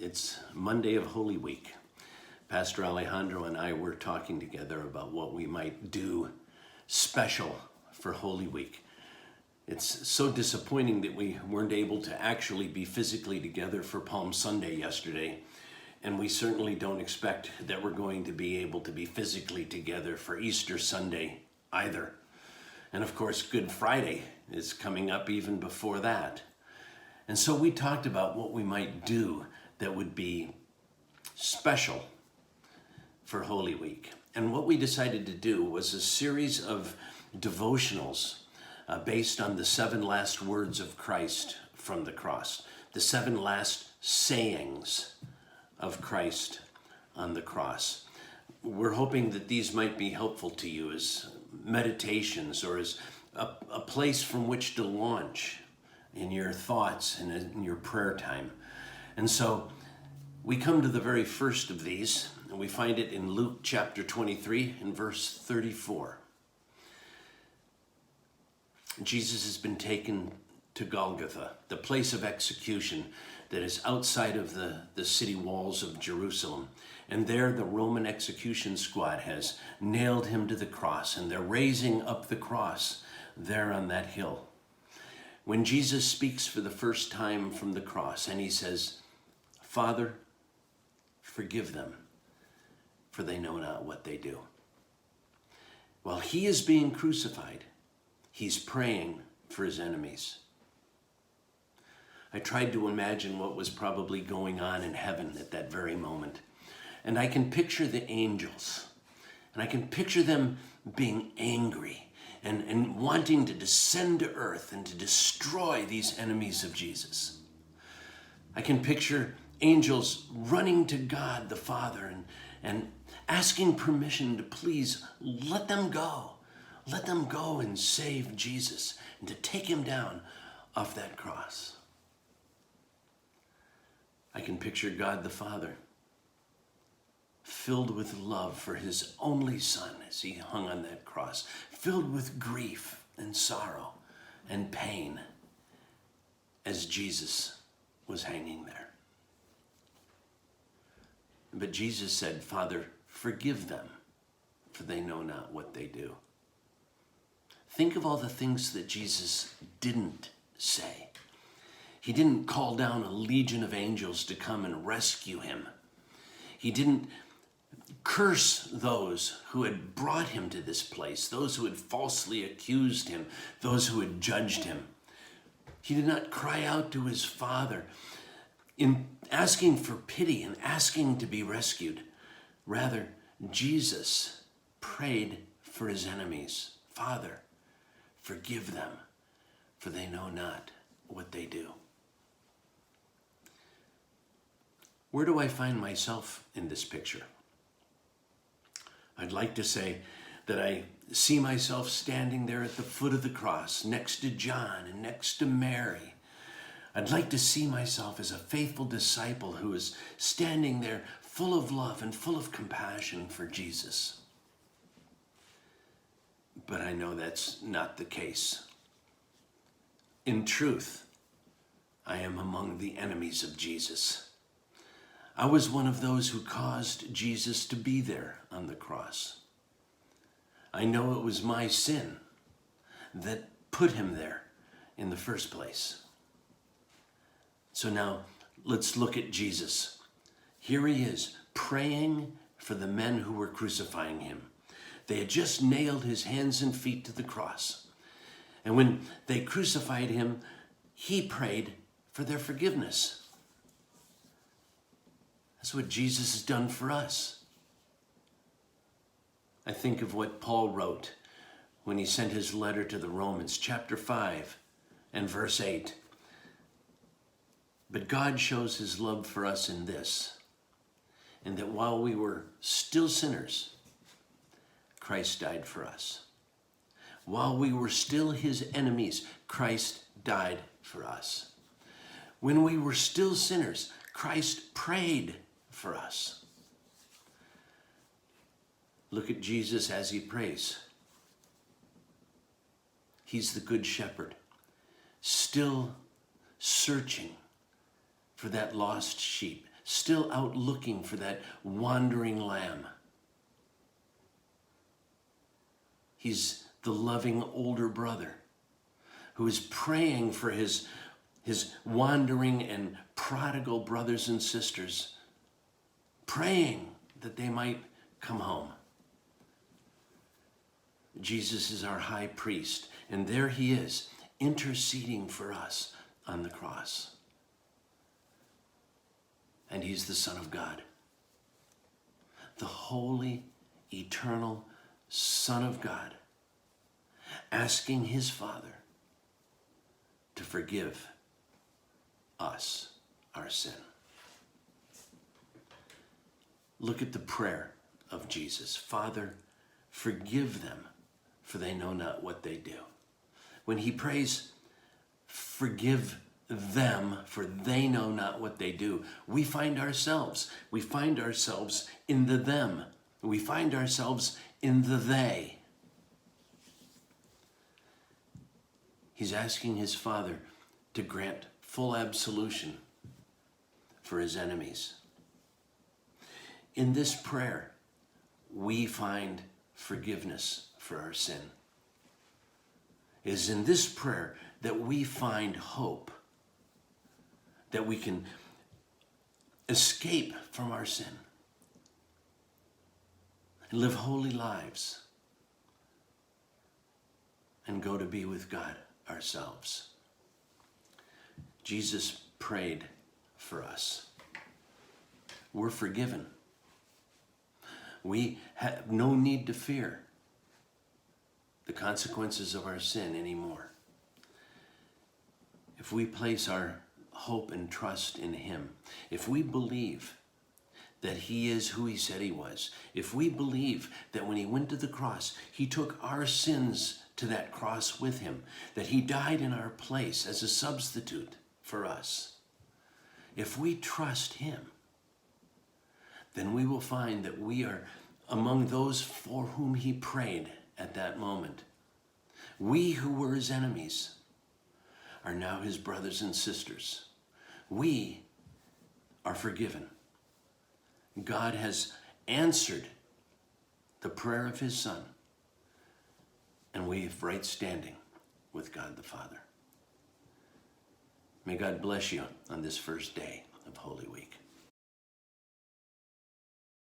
It's Monday of Holy Week. Pastor Alejandro and I were talking together about what we might do special for Holy Week. It's so disappointing that we weren't able to actually be physically together for Palm Sunday yesterday, and we certainly don't expect that we're going to be able to be physically together for Easter Sunday either. And of course, Good Friday is coming up even before that. And so we talked about what we might do that would be special for Holy Week. And what we decided to do was a series of devotionals based on the 7 last words of Christ from the cross, the 7 last sayings of Christ on the cross. We're hoping that these might be helpful to you as meditations or as a place from which to launch in your thoughts and in your prayer time. And so we come to the very first of these, and we find it in Luke chapter 23 and verse 34. Jesus has been taken to Golgotha, the place of execution that is outside of the city walls of Jerusalem. And there the Roman execution squad has nailed him to the cross, and they're raising up the cross there on that hill. When Jesus speaks for the first time from the cross, and he says, "Father, forgive them, for they know not what they do." While he is being crucified, he's praying for his enemies. I tried to imagine what was probably going on in heaven at that very moment. And I can picture the angels, and I can picture them being angry and wanting to descend to earth and to destroy these enemies of Jesus. I can picture angels running to God the Father and asking permission to please let them go. Let them go and save Jesus and to take him down off that cross. I can picture God the Father filled with love for his only Son as he hung on that cross, filled with grief and sorrow and pain as Jesus was hanging there. But Jesus said, "Father, forgive them, for they know not what they do." Think of all the things that Jesus didn't say. He didn't call down a legion of angels to come and rescue him. He didn't curse those who had brought him to this place, those who had falsely accused him, those who had judged him. He did not cry out to his Father in asking for pity and asking to be rescued. Rather, Jesus prayed for his enemies. "Father, forgive them, for they know not what they do." Where do I find myself in this picture? I'd like to say that I see myself standing there at the foot of the cross, next to John and next to Mary. I'd like to see myself as a faithful disciple who is standing there full of love and full of compassion for Jesus. But I know that's not the case. In truth, I am among the enemies of Jesus. I was one of those who caused Jesus to be there on the cross. I know it was my sin that put him there in the first place. So now let's look at Jesus. Here he is praying for the men who were crucifying him. They had just nailed his hands and feet to the cross. And when they crucified him, he prayed for their forgiveness. That's what Jesus has done for us. I think of what Paul wrote when he sent his letter to the Romans, chapter 5 and verse 8. "But God shows his love for us in this, in that while we were still sinners, Christ died for us. While we were still his enemies, Christ died for us. When we were still sinners, Christ prayed for us." Look at Jesus as he prays. He's the good shepherd, still searching for that lost sheep, still out looking for that wandering lamb. He's the loving older brother who is praying for his wandering and prodigal brothers and sisters, praying that they might come home. Jesus is our high priest, and there he is, interceding for us on the cross. And he's the Son of God, the holy, eternal Son of God, asking his Father to forgive us our sin. Look at the prayer of Jesus. Father, forgive them, for they know not what they do. When he prays, forgive them, for they know not what they do, we find ourselves in the them. We find ourselves in the they. He's asking his Father to grant full absolution for his enemies. In this prayer, we find forgiveness for our sin. It is in this prayer that we find hope, that we can escape from our sin and live holy lives and go to be with God ourselves. Jesus prayed for us. We're forgiven. We have no need to fear the consequences of our sin anymore. If we place our hope and trust in him, if we believe that he is who he said he was, if we believe that when he went to the cross, he took our sins to that cross with him, that he died in our place as a substitute for us, if we trust him, then we will find that we are among those for whom he prayed at that moment. We who were his enemies are now his brothers and sisters. We are forgiven. God has answered the prayer of his Son, and we have right standing with God the Father. May God bless you on this first day of Holy Week.